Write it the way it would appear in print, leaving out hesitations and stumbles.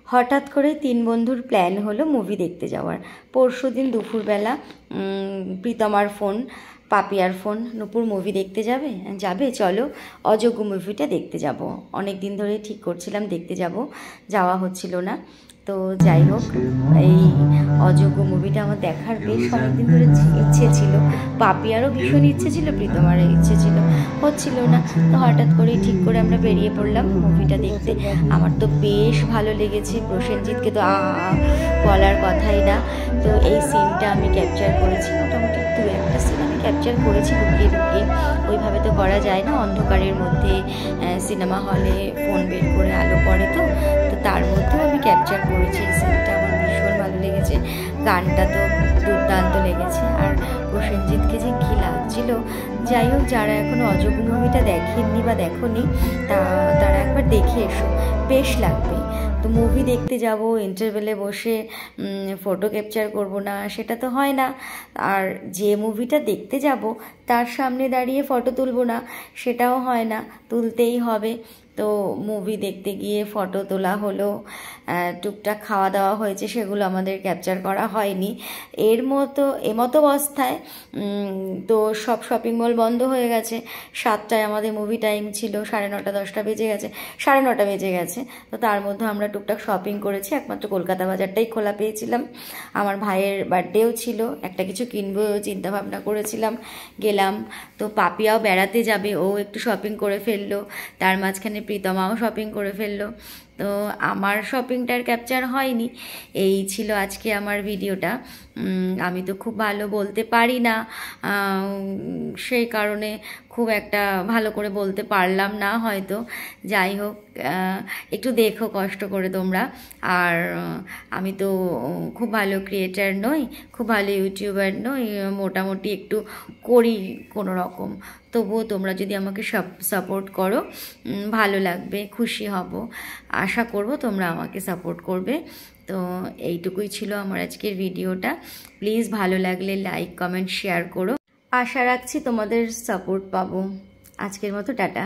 হঠাৎ করে তিন বন্ধুর প্ল্যান হলো মুভি দেখতে যাওয়ার। পরশুদিন দুপুরবেলা প্রীতমার ফোন, পাপিয়ার ফোন, নূপুর মুভি দেখতে যাবে? যাবে, চলো অযোগ্য মুভিটা দেখতে যাব। অনেক দিন ধরে ঠিক করছিলাম দেখতে যাব, যাওয়া হচ্ছিল না। তো যাই হোক, এই অযোগ্য মুভিটা আমার দেখার বেশ অনেকদিন ধরে ইচ্ছে ছিল। পাপিয়ারও ভীষণ ইচ্ছে ছিল, প্রীতমারও ইচ্ছে ছিল, হচ্ছিল না। তো হঠাৎ করেই ঠিক করে আমরা বেরিয়ে পড়লাম মুভিটা দেখতে। আমার তো বেশ ভালো লেগেছে। প্রসেনজিৎকে তো বলার কথাই না। তো এই সিনটা আমি ক্যাপচার করেছি, মোটামুটি দু একটা সিন আমি ক্যাপচার করেছি লুকিয়ে লুকিয়ে। ওইভাবে তো করা যায় না, অন্ধকারের মধ্যে সিনেমা হলে ফোন বের করে আলো পড়ে, তো তার মধ্যেও আমি ক্যাপচার করেছি এই সিনটা। আমার ভীষণ ভালো লেগেছে, গানটা তো দুর্দান্ত লেগেছে, আর প্রসেনজিৎকে যে কী লাগছিল। যাই হোক, যারা এখনও অযোগ্য মুভিটা দেখেননি বা দেখোনি, তারা একবার দেখে এসো, বেশ লাগবে। তো মুভি দেখতে যাব, ইন্টারভেলে বসে ফটো ক্যাপচার করব না, সেটা তো হয় না। আর যে মুভিটা দেখতে যাব তার সামনে দাঁড়িয়ে ফটো তুলব না, সেটাও হয় না, তুলতেই হবে। তো মুভি দেখতে গিয়ে ফটো তোলা হলো, টুকটাক খাওয়া দাওয়া হয়েছে, সেগুলো আমাদের ক্যাপচার করা হয়নি। এমতো অবস্থায় তো সব শপিং মল বন্ধ হয়ে গেছে। 7টায় আমাদের মুভি টাইম ছিল, 9:30 10টা বেজে গেছে, 9:30 বেজে গেছে। তো তার মধ্যে আমরা টুকটাক শপিং করেছি, একমাত্র কলকাতা বাজারটাই খোলা পেয়েছিলাম। আমার ভাইয়ের বার্থডেও ছিল, একটা কিছু কিনবো চিন্তা ভাবনা করেছিলাম, গেলাম। তো পাপিয়াও বেড়াতে যাবে, ও একটু শপিং করে ফেললো, তার মাঝখানে প্রীতমাও শপিং করে ফেললো। তো আমার শপিংটার ক্যাপচার হয়নি। এই ছিল আজকে আমার ভিডিওটা। আমি তো খুব ভালো বলতে পারি না, সেই কারণে খুব একটা ভালো করে বলতে পারলাম না হয়তো। যাই হোক, একটু দেখো কষ্ট করে তোমরা। আর আমি তো খুব ভালো ক্রিয়েটার নই, খুব ভালো ইউটিউবার নই, মোটামুটি একটু করি কোনো রকম। তবুও তোমরা যদি আমাকে সাপোর্ট করো, ভালো লাগবে, খুশি হব। আশা করব তোমরা আমাকে সাপোর্ট করবে। তো এইটুকুই ছিল আমার আজকের ভিডিওটা। প্লিজ ভালো লাগলে লাইক, কমেন্ট, শেয়ার করো। আশা রাখছি তোমাদের সাপোর্ট পাবো। আজকের মতো টাটা।